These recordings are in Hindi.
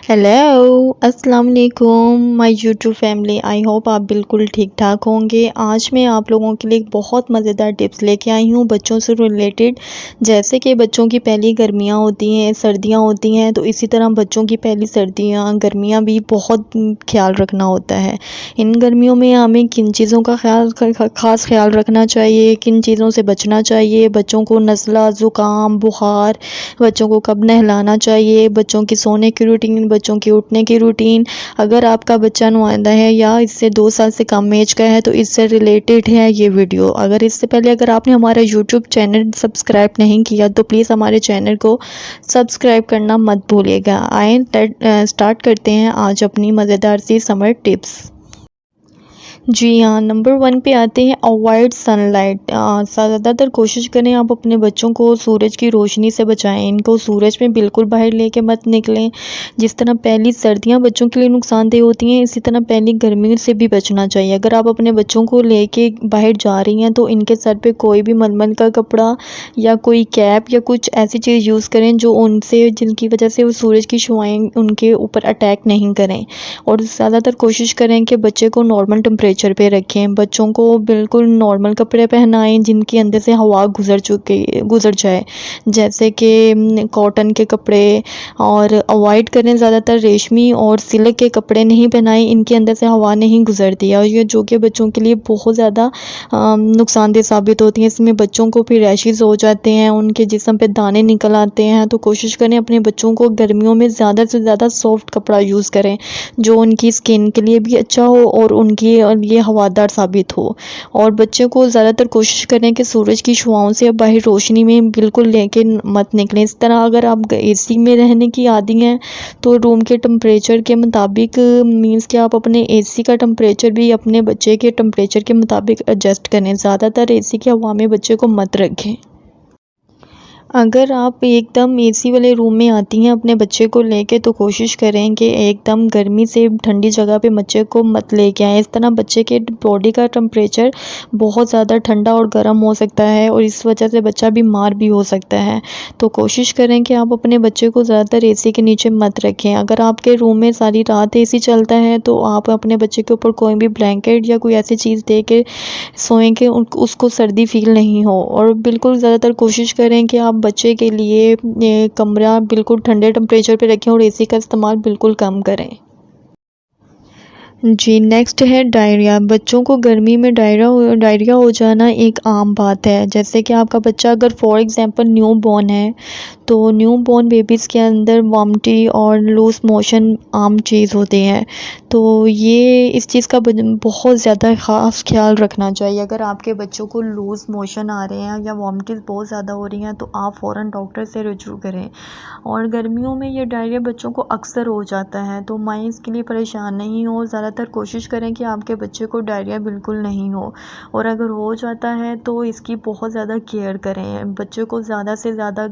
हेलो अस्सलाम वालेकुम my YouTube family. I hope आप बिल्कुल ठीक ठाक होंगे। आज मैं आप लोगों के लिए एक बहुत मज़ेदार टिप्स लेके आई हूँ बच्चों से रिलेटेड। जैसे कि बच्चों की पहली गर्मियाँ होती हैं, सर्दियाँ होती हैं, तो इसी तरह बच्चों की पहली सर्दियाँ गर्मियाँ भी बहुत ख्याल रखना होता है। इन गर्मियों में हमें किन चीज़ों का ख़ास ख्याल रखना चाहिए, किन चीज़ों से बचना चाहिए, बच्चों को नज़ला ज़ुकाम बुखार, बच्चों को कब नहलाना चाहिए, बच्चों की सोने की रूटीन, बच्चों की उठने की रूटीन। अगर आपका बच्चा नुमाइंदा है या इससे 2 साल से कम एज का है तो इससे रिलेटेड है ये वीडियो। अगर आपने हमारा यूट्यूब चैनल सब्सक्राइब नहीं किया तो प्लीज़ हमारे चैनल को सब्सक्राइब करना मत भूलिएगा। स्टार्ट करते हैं आज अपनी मज़ेदार सी समर टिप्स। जी हाँ, नंबर 1 पे आते हैं अवॉइड सनलाइट। ज़्यादातर कोशिश करें आप अपने बच्चों को सूरज की रोशनी से बचाएं। इनको सूरज में बिल्कुल बाहर लेके मत निकलें। जिस तरह पहली सर्दियां बच्चों के लिए नुकसानदेह होती हैं, इसी तरह पहली गर्मी से भी बचना चाहिए। अगर आप अपने बच्चों को लेके बाहर जा रही हैं तो इनके सर पे कोई भी मलमल का कपड़ा या कोई कैप या कुछ ऐसी चीज़ यूज़ करें जिनकी वजह से वो सूरज की शुआएँ उनके ऊपर अटैक नहीं करें। और ज़्यादातर कोशिश करें कि बच्चे को नॉर्मल टेम्परेचर पे रखें। बच्चों को बिल्कुल नॉर्मल कपड़े पहनाएं जिनके अंदर से हवा गुज़र जाए, जैसे कि कॉटन के कपड़े। और अवॉइड करें ज़्यादातर रेशमी और सिल्क के कपड़े नहीं पहनाएं, इनके अंदर से हवा नहीं गुज़रती है और ये जो कि बच्चों के लिए बहुत ज़्यादा नुकसानदेह साबित होती हैं। इसमें बच्चों को फिर रैशेज़ हो जाते हैं, उनके जिस्म पे दाने निकल आते हैं। तो कोशिश करें अपने बच्चों को गर्मियों में ज़्यादा से ज़्यादा सॉफ्ट कपड़ा यूज़ करें जो उनकी स्किन के लिए भी अच्छा हो और उनके लिए हवादार साबित हो। और बच्चे को ज़्यादातर कोशिश करें कि सूरज की शुआओं से बाहर रोशनी में बिल्कुल लेके मत निकलें। इस तरह अगर आप एसी में रहने की आदी हैं तो रूम के टेम्परेचर के मुताबिक मीन्स कि आप अपने एसी का टेम्परेचर भी अपने बच्चे के टेम्परेचर के मुताबिक एडजस्ट करें। ज़्यादातर एसी की हवा में बच्चे को मत रखें। अगर आप एकदम एसी वाले रूम में आती हैं अपने बच्चे को लेके तो कोशिश करें कि एकदम गर्मी से ठंडी जगह पे बच्चे को मत लेके आएँ। इस तरह बच्चे के बॉडी का टेम्परेचर बहुत ज़्यादा ठंडा और गर्म हो सकता है और इस वजह से बच्चा बीमार भी हो सकता है। तो कोशिश करें कि आप अपने बच्चे को ज़्यादातर एसी के नीचे मत रखें। अगर आपके रूम में सारी रात एसी चलता है तो आप अपने बच्चे के ऊपर कोई भी ब्लैंकेट या कोई ऐसी चीज़ दे के सोएं कि उसको सर्दी फ़ील नहीं हो। और बिल्कुल ज़्यादातर कोशिश करें कि आप बच्चे के लिए कमरा बिल्कुल ठंडे टेम्परेचर पे रखें और एसी का इस्तेमाल बिल्कुल कम करें। जी, नेक्स्ट है डायरिया। बच्चों को गर्मी में डायरिया हो जाना एक आम बात है। जैसे कि आपका बच्चा अगर फॉर एग्ज़ाम्पल न्यू बॉर्न है तो न्यू बॉर्न बेबीज़ के अंदर वॉमिटी और लूज़ मोशन आम चीज़ होती है। तो ये इस चीज़ का बहुत ज़्यादा ख़ास ख़्याल रखना चाहिए। अगर आपके बच्चों को लूज़ मोशन आ रहे हैं या वॉमिटिंग बहुत ज़्यादा हो रही हैं तो आप फ़ौरन डॉक्टर से रुजू करें। और गर्मियों में ये डायरिया बच्चों को अक्सर हो जाता है तो माँ इसके लिए परेशान नहीं हो। ज़्यादातर कोशिश करें कि आपके बच्चे को डायरिया बिल्कुल नहीं हो और अगर हो जाता है तो इसकी बहुत ज़्यादा केयर करें। बच्चे को ज़्यादा से ज़्यादा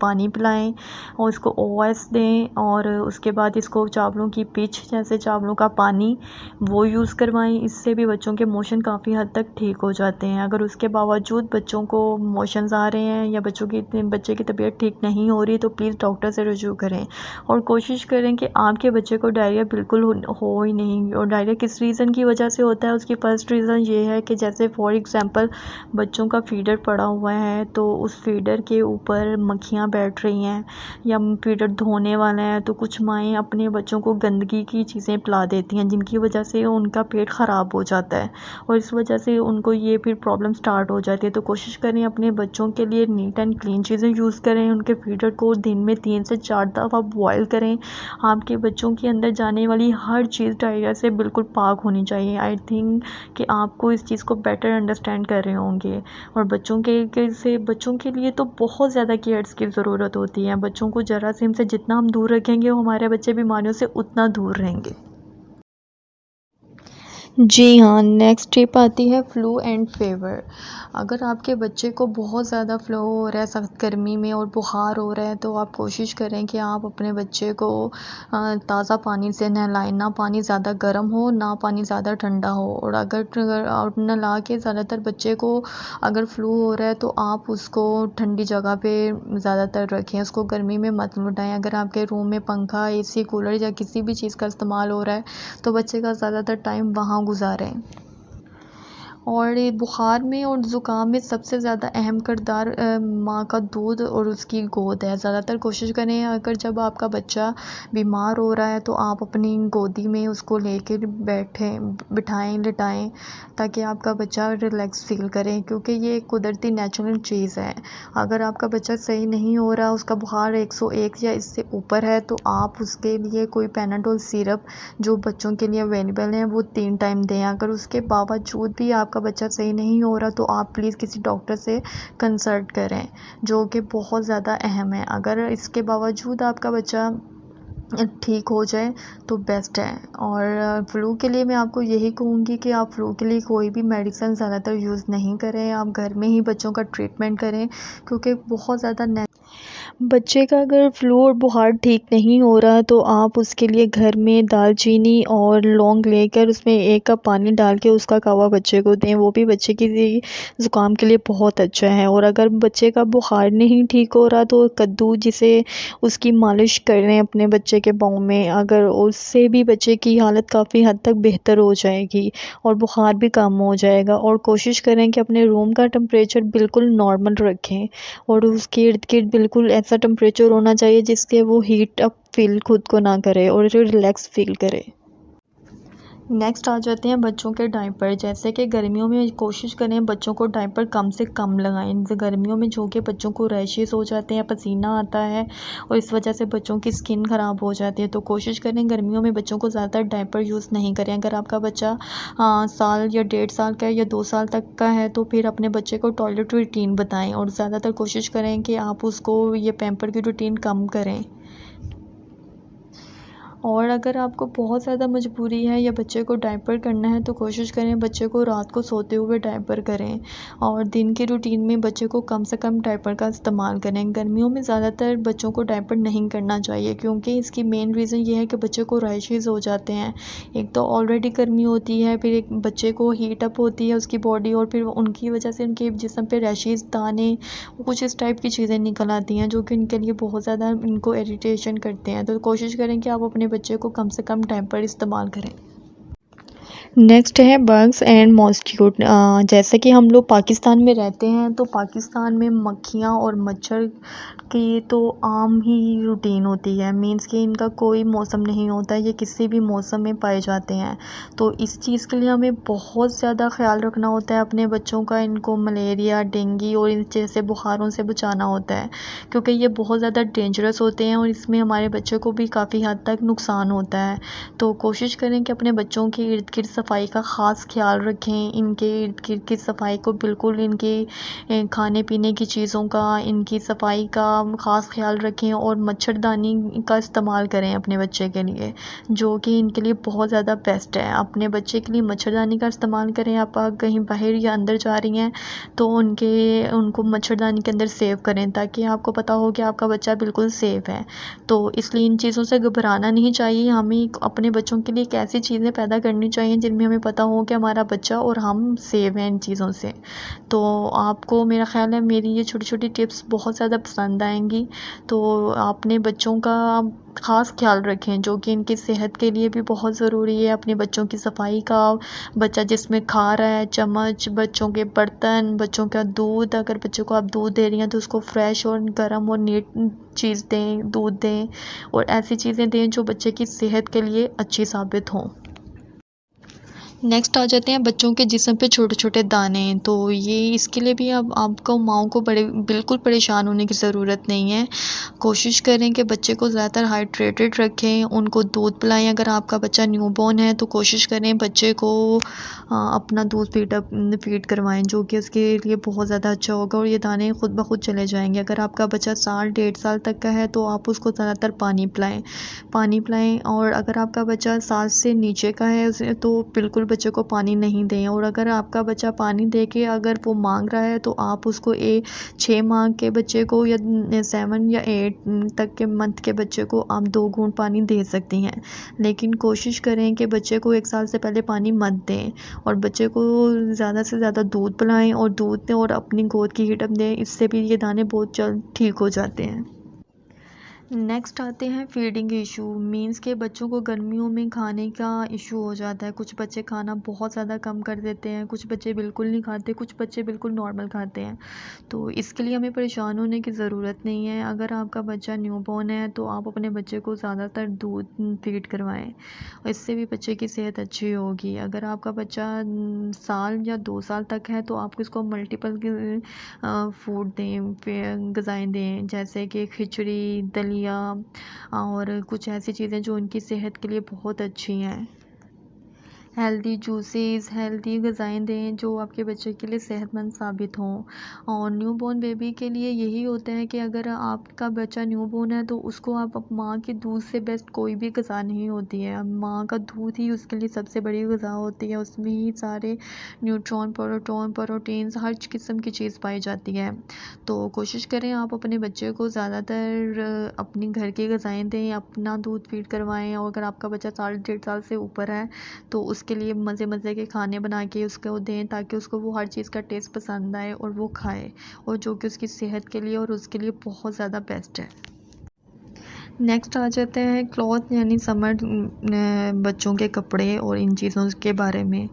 पानी पिलाएं और इसको ओएस दें और उसके बाद इसको चावलों की पिच जैसे चावलों का पानी वो यूज़ करवाएं। इससे भी बच्चों के मोशन काफ़ी हद तक ठीक हो जाते हैं। अगर उसके बावजूद बच्चों को मोशंस आ रहे हैं या बच्चे की तबीयत ठीक नहीं हो रही तो प्लीज़ डॉक्टर से रुजू करें। और कोशिश करें कि आपके बच्चे को डायरिया बिल्कुल हो ही नहीं। और डायरिया किस रीज़न की वजह से होता है, उसकी फ़र्स्ट रीज़न ये है कि जैसे फॉर एग्ज़ाम्पल बच्चों का फीडर पड़ा हुआ है तो उस फीडर के ऊपर मक्खियाँ बैठ रही हैं या फीडर धोने वाला है तो कुछ माएँ अपने बच्चों को गंदगी की चीज़ें पिला देती हैं जिनकी वजह से उनका पेट ख़राब हो जाता है और इस वजह से उनको ये फिर प्रॉब्लम स्टार्ट हो जाती है। तो कोशिश करें अपने बच्चों के लिए नीट एंड क्लीन चीज़ें यूज़ करें। उनके फीडर को दिन में 3 से 4 दफ़ा बॉयल करें। आपके बच्चों के अंदर जाने वाली हर चीज़ डायरिया से बिल्कुल पाक होनी चाहिए। आई थिंक कि आपको इस चीज़ को बेटर अंडरस्टैंड कर रहे होंगे। और बच्चों के लिए तो बहुत ज़्यादा केयर्स की ज़रूरत होती है। बच्चों को जरासीम से जितना हम दूर रखेंगे हमारे बच्चे बीमारियों से उतना दूर रहेंगे। जी हाँ, नेक्स्ट टिप आती है फ्लू एंड फीवर। अगर आपके बच्चे को बहुत ज़्यादा फ्लू हो रहा है सख्त गर्मी में और बुखार हो रहा है, तो आप कोशिश करें कि आप अपने बच्चे को ताज़ा पानी से नहलाएं। ना पानी ज़्यादा गर्म हो, ना पानी ज़्यादा ठंडा हो। और अगर आप नहला के ज़्यादातर बच्चे को अगर फ्लू हो रहा है तो आप उसको ठंडी जगह पे ज़्यादातर रखें, उसको गर्मी में मत बिठाएं। अगर आपके रूम में पंखा, एसी, कूलर या किसी भी चीज़ का इस्तेमाल हो रहा है तो बच्चे का ज़्यादातर टाइम वहाँ गुजारें। और ये बुखार में और ज़ुकाम में सबसे ज़्यादा अहम किरदार माँ का दूध और उसकी गोद है। ज़्यादातर कोशिश करें अगर जब आपका बच्चा बीमार हो रहा है तो आप अपनी गोदी में उसको लेके बिठाएं, लिटाएं, ताकि आपका बच्चा रिलैक्स फील करे, क्योंकि ये एक कुदरती नेचुरल चीज़ है। अगर आपका बच्चा सही नहीं हो रहा, उसका बुखार 101 या इससे ऊपर है, तो आप उसके लिए कोई पैनाडोल सिरप जो बच्चों के लिए अवेलेबल है वो 3 टाइम दें। अगर उसके बावजूद भी आपका बच्चा सही नहीं हो रहा तो आप प्लीज़ किसी डॉक्टर से कंसल्ट करें, जो कि बहुत ज़्यादा अहम है। अगर इसके बावजूद आपका बच्चा ठीक हो जाए तो बेस्ट है। और फ़्लू के लिए मैं आपको यही कहूँगी कि आप फ़्लू के लिए कोई भी मेडिसिन ज़्यादातर यूज़ नहीं करें, आप घर में ही बच्चों का ट्रीटमेंट करें, क्योंकि बहुत ज़्यादा बच्चे का अगर फ्लू और बुखार ठीक नहीं हो रहा तो आप उसके लिए घर में दालचीनी और लौंग लेकर उसमें 1 कप पानी डाल के उसका कावा बच्चे को दें, वो भी बच्चे की ज़ुकाम के लिए बहुत अच्छा है। और अगर बच्चे का बुखार नहीं ठीक हो रहा तो कद्दू, जिसे उसकी मालिश करें अपने बच्चे के पाँव में, अगर उससे भी बच्चे की हालत काफ़ी हद तक बेहतर हो जाएगी और बुखार भी कम हो जाएगा। और कोशिश करें कि अपने रूम का टेम्परेचर बिल्कुल नॉर्मल रखें और उसके इर्द-गिर्द बिल्कुल ऐसा टेम्परेचर होना चाहिए जिससे वो हीट अप फ़ील खुद को ना करे और रिलैक्स फ़ील करे। नेक्स्ट आ जाते हैं बच्चों के डायपर। जैसे कि गर्मियों में कोशिश करें बच्चों को डायपर कम से कम लगाएं। गर्मियों में जो कि बच्चों को रैशेस हो जाते हैं, पसीना आता है और इस वजह से बच्चों की स्किन ख़राब हो जाती है, तो कोशिश करें गर्मियों में बच्चों को ज़्यादातर डायपर यूज़ नहीं करें। अगर आपका बच्चा साल या 1.5 साल का है या 2 साल तक का है तो फिर अपने बच्चे को टॉयलेट रूटीन बताएं और ज़्यादातर कोशिश करें कि आप उसको ये पैम्पर की रूटीन कम करें। और अगर आपको बहुत ज़्यादा मजबूरी है या बच्चे को डायपर करना है तो कोशिश करें बच्चे को रात को सोते हुए डायपर करें और दिन की रूटीन में बच्चे को कम से कम डायपर का इस्तेमाल करें। गर्मियों में ज़्यादातर बच्चों को डायपर नहीं करना चाहिए, क्योंकि इसकी मेन रीज़न ये है कि बच्चे को रैशेज़ हो जाते हैं। एक तो ऑलरेडी गर्मी होती है, फिर एक बच्चे को हीट अप होती है उसकी बॉडी और फिर उनकी वजह से उनके जिस्म पे रैशेज़, दाने, कुछ इस टाइप की चीज़ें निकल आती हैं जो कि इनके लिए बहुत ज़्यादा इनको इरिटेशन करते हैं। तो कोशिश करें कि आप अपने बच्चे को कम से कम डायपर इस्तेमाल करें। नेक्स्ट है बग्स एंड मॉस्किटो। जैसे कि हम लोग पाकिस्तान में रहते हैं तो पाकिस्तान में मक्खियाँ और मच्छर की तो आम ही रूटीन होती है। मीन्स कि इनका कोई मौसम नहीं होता, ये किसी भी मौसम में पाए जाते हैं। तो इस चीज़ के लिए हमें बहुत ज़्यादा ख्याल रखना होता है अपने बच्चों का। इनको मलेरिया, डेंगू और इन जैसे बुखारों से बचाना होता है, क्योंकि ये बहुत ज़्यादा डेंजरस होते हैं और इसमें हमारे बच्चों को भी काफ़ी हद तक नुकसान होता है। तो कोशिश करें कि अपने बच्चों के इर्द गिर्द सफाई का ख़ास ख्याल रखें। इनके इर्द गिर्द की सफाई को बिल्कुल, इनकी खाने पीने की चीज़ों का, इनकी सफाई का ख़ास ख्याल रखें और मच्छरदानी का इस्तेमाल करें अपने बच्चे के लिए, जो कि इनके लिए बहुत ज़्यादा बेस्ट है। अपने बच्चे के लिए मच्छरदानी का इस्तेमाल करें। आप कहीं बाहर या अंदर जा रही हैं तो उनको मच्छरदानी के अंदर सेव करें, ताकि आपको पता हो कि आपका बच्चा बिल्कुल सेफ़ है। तो इसलिए इन चीज़ों से घबराना नहीं चाहिए। हमें अपने बच्चों के लिए एक ऐसी चीज़ें पैदा करनी चाहिए जिनमें हमें पता हो कि हमारा बच्चा और हम सेव हैं इन चीज़ों से। तो आपको मेरा ख़्याल है मेरी ये छोटी-छोटी टिप्स बहुत ज़्यादा पसंद आएँगी। तो अपने बच्चों का ख़ास ख़्याल रखें, जो कि इनकी सेहत के लिए भी बहुत ज़रूरी है। अपने बच्चों की सफाई का, बच्चा जिसमें खा रहा है, चम्मच, बच्चों के बर्तन, बच्चों का दूध, अगर बच्चों को आप दूध दे रही हैं तो उसको फ्रेश और गर्म और नीट चीज़ दें, दूध दें और ऐसी चीज़ें दें जो बच्चे की सेहत के लिए अच्छी साबित हों। नेक्स्ट आ जाते हैं बच्चों के जिस्म पे छोटे-छोटे दाने। तो ये इसके लिए भी अब आपको माँओं को बिल्कुल परेशान होने की ज़रूरत नहीं है। कोशिश करें कि बच्चे को ज़्यादातर हाइड्रेटेड रखें, उनको दूध पिलाएँ। अगर आपका बच्चा न्यूबॉर्न है तो कोशिश करें बच्चे को अपना दूध फीड करवाएँ, जो कि उसके लिए बहुत ज़्यादा अच्छा होगा और ये दाने खुद ब खुद चले जाएँगे। अगर आपका बच्चा साल, 1.5 साल तक का है तो आप उसको ज़्यादातर पानी पिलाएँ और अगर आपका बच्चा साल से नीचे का है उसे तो बिल्कुल बच्चे को पानी नहीं दें। और अगर आपका बच्चा पानी दे के अगर वो मांग रहा है तो आप उसको 6 माह के बच्चे को या 7 या 8 तक के मंथ के बच्चे को आप 2 घूंट पानी दे सकती हैं। लेकिन कोशिश करें कि बच्चे को 1 साल से पहले पानी मत दें और बच्चे को ज़्यादा से ज़्यादा दूध पिलाएं और दूध दें और अपनी गोद की हीटअप दें। इससे भी ये दाने बहुत जल्द ठीक हो जाते हैं। नेक्स्ट आते हैं फीडिंग इशू। मीन्स के बच्चों को गर्मियों में खाने का इशू हो जाता है। कुछ बच्चे खाना बहुत ज़्यादा कम कर देते हैं, कुछ बच्चे बिल्कुल नहीं खाते, कुछ बच्चे बिल्कुल नॉर्मल खाते हैं। तो इसके लिए हमें परेशान होने की ज़रूरत नहीं है। अगर आपका बच्चा न्यूबॉर्न है तो आप अपने बच्चे को ज़्यादातर दूध फीड करवाएं, इससे भी बच्चे की सेहत अच्छी होगी। अगर आपका बच्चा साल या 2 साल तक है तो आप इसको मल्टीपल फूड दें, ग़िज़ाएँ दें, जैसे कि खिचड़ी, दलिया और कुछ ऐसी चीज़ें जो उनकी सेहत के लिए बहुत अच्छी हैं। हेल्दी जूसेस, हेल्दी ग़िज़ाएँ दें जो आपके बच्चे के लिए सेहतमंद साबित हों। और न्यूबॉर्न बेबी के लिए यही होता है कि अगर आपका बच्चा न्यूबॉर्न है तो उसको आप माँ के दूध से बेस्ट कोई भी ग़िज़ा नहीं होती है। अब माँ का दूध ही उसके लिए सबसे बड़ी ग़िज़ा होती है, उसमें ही सारे न्यूट्रॉन, प्रोटीन्स हर किस्म की चीज़ पाई जाती है। तो कोशिश करें आप अपने बच्चे को ज़्यादातर अपनी घर की ग़िज़ाएँ दें, अपना दूध फीड करवाएँ। और अगर आपका बच्चा साल 1.5 साल से ऊपर है तो उसके लिए मज़े के खाने बना के उसको दें, ताकि उसको वो हर चीज़ का टेस्ट पसंद आए और वो खाए, और जो कि उसकी सेहत के लिए और उसके लिए बहुत ज़्यादा बेस्ट है। नेक्स्ट आ जाते हैं क्लॉथ यानी समर बच्चों के कपड़े और इन चीज़ों के बारे में।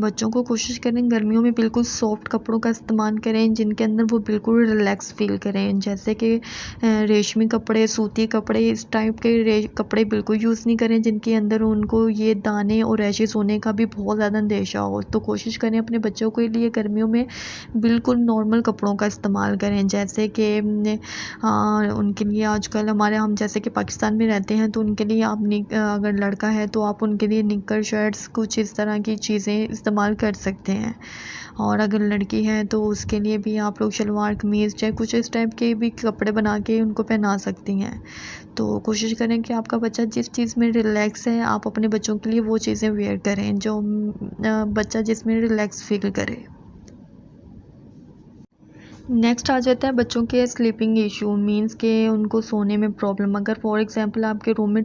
बच्चों को कोशिश करें गर्मियों में बिल्कुल सॉफ्ट कपड़ों का इस्तेमाल करें, जिनके अंदर वो बिल्कुल रिलैक्स फील करें, जैसे कि रेशमी कपड़े, सूती कपड़े, इस टाइप के कपड़े बिल्कुल यूज़ नहीं करें जिनके अंदर उनको ये दाने और रैशेस होने का भी बहुत ज़्यादा अंदेशा हो। तो कोशिश करें अपने बच्चों के लिए गर्मियों में बिल्कुल नॉर्मल कपड़ों का इस्तेमाल करें, जैसे कि उनके लिए आजकल हमारे हम जैसे कि पाकिस्तान में रहते हैं तो उनके लिए आप अगर लड़का है तो आप उनके लिए निक्कर शर्ट्स कुछ इस तरह की चीज़ें इस्तेमाल कर सकते हैं। और अगर लड़की है तो उसके लिए भी आप लोग शलवार कमीज़ चाहे कुछ इस टाइप के भी कपड़े बना के उनको पहना सकती हैं। तो कोशिश करें कि आपका बच्चा जिस चीज़ में रिलैक्स है आप अपने बच्चों के लिए वो चीज़ें वेयर करें जो बच्चा जिसमें रिलैक्स फील करे। नेक्स्ट आ जाता है बच्चों के स्लीपिंग इशू। मीन्स के उनको सोने में प्रॉब्लम। अगर फॉर एग्जांपल आपके रूम में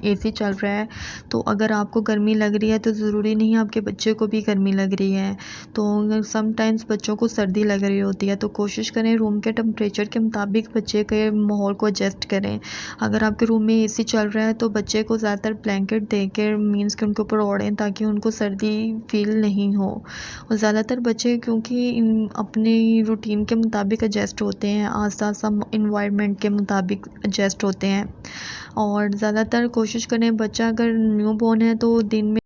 एसी चल रहा है तो अगर आपको गर्मी लग रही है तो ज़रूरी नहीं आपके बच्चे को भी गर्मी लग रही है। तो समटाइम्स बच्चों को सर्दी लग रही होती है, तो कोशिश करें रूम के टेम्परेचर के मुताबिक बच्चे के माहौल को एडजस्ट करें। अगर आपके रूम में एसी चल रहा है तो बच्चे को ज़्यादातर ब्लैंकेट दे कर मीन्स के उनके ऊपर ओढ़ें, ताकि उनको सर्दी फील नहीं हो। और ज़्यादातर बच्चे क्योंकि अपनी रूटीन के मुताबिक एडजस्ट होते हैं, आस-पास इन्वायरमेंट के मुताबिक एडजस्ट होते हैं। और ज़्यादातर कोशिश करें बच्चा अगर न्यूबॉर्न है तो दिन में